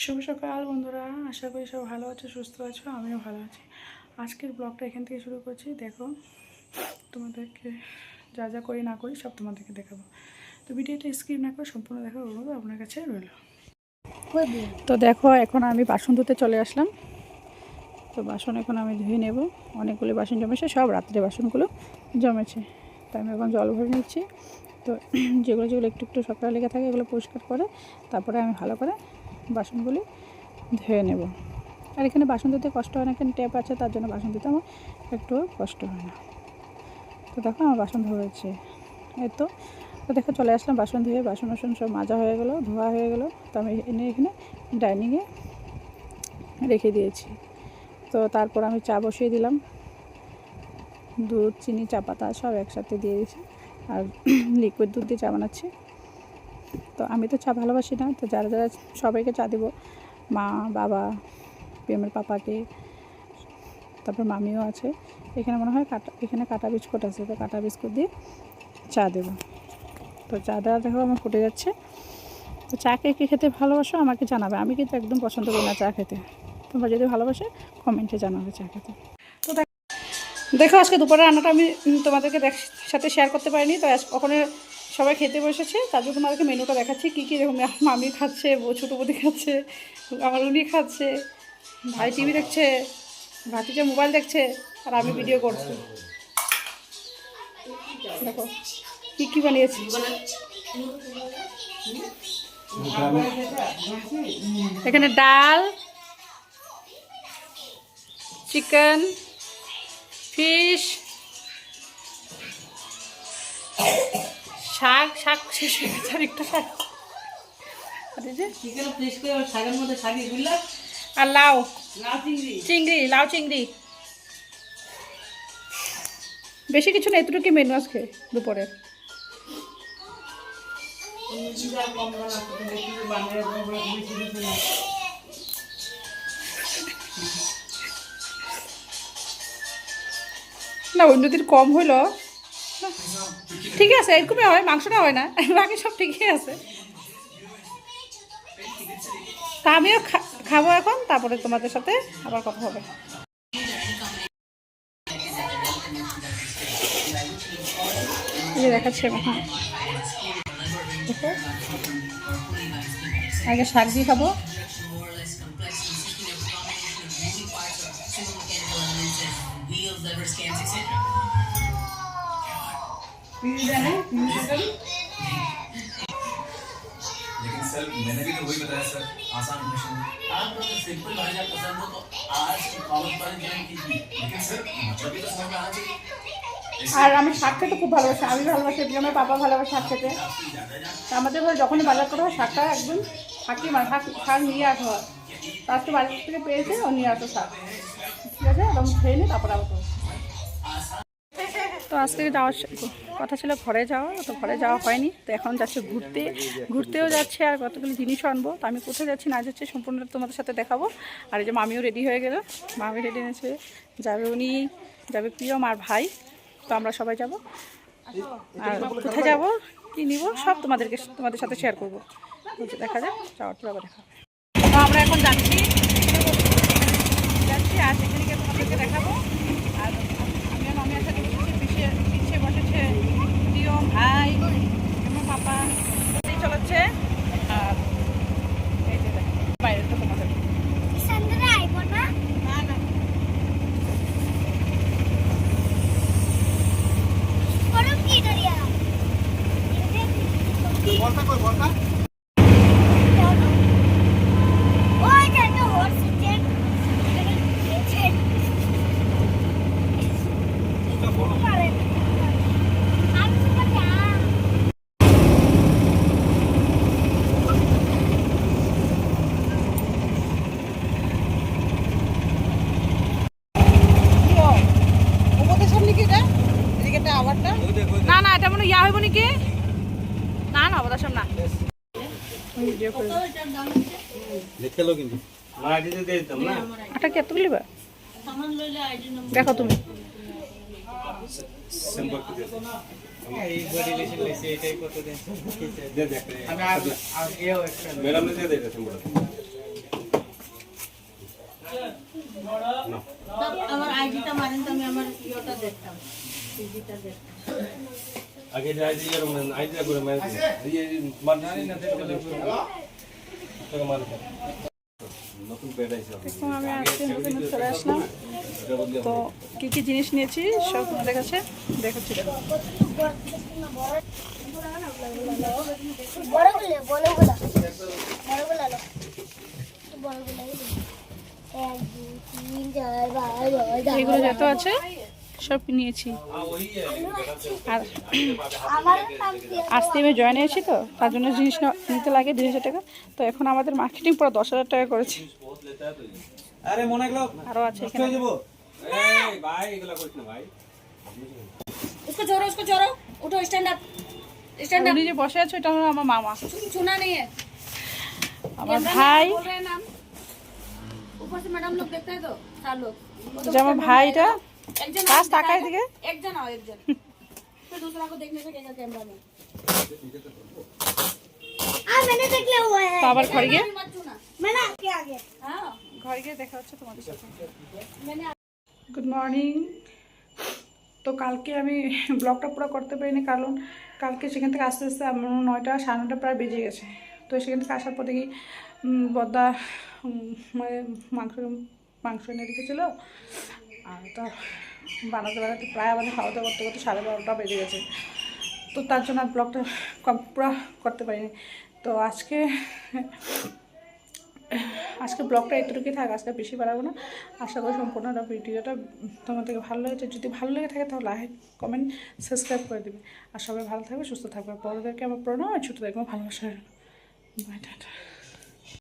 শুভ সকাল বন্ধুরা, আশা করি সব ভালো আছো, সুস্থ আছো। আমিও ভালো আছি। আজকের ব্লগটা এখান থেকে শুরু করছি। দেখো, তোমাদেরকে যা যা করি না করি সব তোমাদেরকে দেখাবো। তো ভিডিওটা স্কিপ না করে সম্পূর্ণ দেখার অনুরোধ আপনার কাছে রইল। তো দেখো, এখন আমি বাসন ধুতে চলে আসলাম। তো বাসন এখন আমি ধুয়ে নেব। অনেকগুলো বাসন জমেছে, সব রাত্রে বাসনগুলো জমেছে। তো আমি এখন জল ভরে নিচ্ছি। তো যেগুলো যেগুলো একটু একটু সকালে লেগে থাকে এগুলো পরিষ্কার করে তারপরে আমি ভালো করে বাসনগুলি ধুয়ে নেব। আর এখানে বাসন ধুতে কষ্ট হয় না, এখানে ট্যাপ আছে, তার জন্য বাসন ধুতে আমার একটু কষ্ট হয় না। তো দেখো আমার বাসন ধুয়েছে, এই তো দেখো চলে আসলাম বাসন ধুয়ে। বাসন সব মাজা হয়ে গেলো, ধোয়া হয়ে গেলো। তো আমি এনে এখানে ডাইনিংয়ে রেখে দিয়েছি। তো তারপর আমি চা বসিয়ে দিলাম। দুধ, চিনি, চা পাতা সব একসাথে দিয়ে দিয়েছি। আর লিকুইড দুধ দিয়ে চা বানাচ্ছি। তো আমি তো চা ভালোবাসি না, তো যারা যারা সবাইকে চা দেবো, মা, বাবা, প্রেমের পাপাকে, তারপর মামিও আছে। এখানে মনে হয় এখানে কাটা বিস্কুট আছে, তো কাটা বিস্কুট দিয়ে চা দেবো। তো চা দেওয়া দেখো আমার ফুটে যাচ্ছে। তো চা কে খেতে ভালোবাসো আমাকে জানাবে। আমি কিন্তু একদম পছন্দ করি না চা খেতে। তোমরা যদি ভালোবাসো কমেন্টে জানাবে চা খেতে। তো দেখো আজকে দুপুরের রান্নাটা আমি তোমাদেরকে সাথে শেয়ার করতে পারিনি। তো ওখানে সবাই খেতে বসেছে, তার জন্য তোমাদেরকে মেনুটা দেখাচ্ছি কী কী। দেখুন, মামি খাচ্ছে, ছোটো বৌদি খাচ্ছে, আমার উনি খাচ্ছে, ভাই টিভি দেখছে, ভাতিজা মোবাইল দেখছে, আর আমি ভিডিও করছি। দেখো কী কী বানিয়েছি। এখানে ডাল, চিকেন, ফিশ, শাক শেষ হয়ে গেছে, আরেকটা শাক, আর লাউ চিংড়ি। বেশি কিছু না, এতটুকু মেনু আজকে দুপুরে। না, অন্যদিন কম হইল, ঠিক আছে, এরকমই হয়, মাংসটা হয় না, বাকি সব ঠিকই আছে। তা আমিও খাবো এখন, তারপরে তোমাদের সাথে আবার কথা হবে। দেখাচ্ছি আমি, হ্যাঁ দেখো, আগে শাক দিয়ে খাবো। लेकिन सर मैंने भी तो वही बताया सर, आसान क्वेश्चन है। आपको तो सिंपल भाषा पसंद हो तो आज की कॉमन पर ज्वाइन कीजिए, लेकिन सर मतलब भी तो समझ में आना चाहिए। আর আমি শাক খেতে খুব ভালোবাসি, আমি ভালোবাসি, আমার পাপা ভালোবাসে শাক খেতে। আমাদের ঘরে যখনই বাজার করা হয় শাকটা একদম থাকি, মানে শাক নিয়ে আসা হয়। তো আজকে বাজার থেকে পেয়েছে, ও নিয়ে আসো শাক, ঠিক আছে, একদম খেয়ে নি, তারপরে আবার। তো আজকে যাওয়ার কথা ছিল ঘরে যাওয়া, তো ঘরে যাওয়া হয়নি। তো এখন যাচ্ছে ঘুরতেও যাচ্ছে, আর কতগুলো জিনিসও আনবো। তো আমি কোথায় যাচ্ছি না যাচ্ছি সম্পূর্ণ তোমাদের সাথে দেখাবো। আর এই যে মামিও রেডি হয়ে গেল, মামি রেডি এনেছে, যাবে উনি, যাবে প্রিয়ম আর ভাই। তো আমরা সবাই যাব, আর কোথায় যাব, কী নিব, সব তোমাদের সাথে শেয়ার করবো। দেখা যাক, যাওয়ার পর আবার দেখা। তো আমরা এখন যাচ্ছি, আর সেখানে গিয়ে তোমাদেরকে দেখাবো। আর আমি আর মামির সাথে পিছিয়ে বসেছে প্রিয়ম, ভাই, আমার পাপা চলাচ্ছে। আর এই যে বাইরে তো তোমাদের না না, এটা মনে ইয়া হইব নাকি, না না অবদাস না আটা কি এত লিবা, দেখো তুমি আমার আইডিটা মারেন তো আমি আমার ইয়েটা দেখতাম, টিভিটা দেখতাম। আগে যে আইডি এর মানে আইডিটা করে মারি এই মারনানি না দেখতে তোকে মারি নতুন পেড আইছে দেখো আমি আজকে নতুন চলে আসলাম। তো কী কী জিনিস নিয়েছি সব তোমাদের কাছে দেখাচ্ছি। দেখো এগুলো যত আছে সব নিয়েছি। আর আজকে আমি জয়েন হয়েছি তো তার জন্য জিনিস নিতে লাগে 2,000 টাকা। তো এখন আমাদের মার্কেটিং পুরো 10,000 টাকা করেছি। আরে মনে গেল আরও আছে এখানে। যাব এই ভাই এগুলা করিস না ভাই उसको जोरो उठो, स्टैंड अप উনি যে বসে আছে এটা হলো আমার মামা, सुना नहीं है আমার ভাই। बोल रहे हैं नाम, ऊपर से मैडम लोग देखते हैं तो 4 लोग, যে আমার ভাইটা एक जन কাজ তাকায় দিকে। एक जन आओ, एक जन फिर दूसरा को देखने से क्या कैमरा में मैंने देख लिया हुआ है। তো আবার ঘরে গিয়ে मत छूना, मैंने आगे आगे हां ঘরে গিয়ে দেখা হচ্ছে তোমাদের সাথে। मैंने গুড মর্নিং। তো কালকে আমি ব্লগটা পুরো করতে পারিনি, কারণ কালকে সেখান থেকে আস্তে আস্তে আমার 9টা 9:30 প্রায় বেজে গেছে। তো সেখান থেকে আসার পর দেখি বদ্দা মানে মাংস এনে রেখেছিলো। আর তো বানাতে প্রায় আমাদের খাওয়া দাওয়া করতে করতে 12:30টা বেজে গেছে। তো তার জন্য আর ব্লগটা পুরো করতে পারিনি। তো আজকে ব্লগটা এতটুকুই থাক, আজকে বেশি বাড়াবো না। আশা করি সম্পূর্ণ ভিডিওটা তোমাদেরকে ভালো লেগেছে। যদি ভালো লেগে থাকে তাহলে লাইক কমেন্ট সাবস্ক্রাইব করে দেবে। আর সবাই ভালো থাকবে, সুস্থ থাকবে। বড়োদেরকে আমার প্রণাম, আর ছোটোদেরকে আমার ভালোবাসা। Bye tata.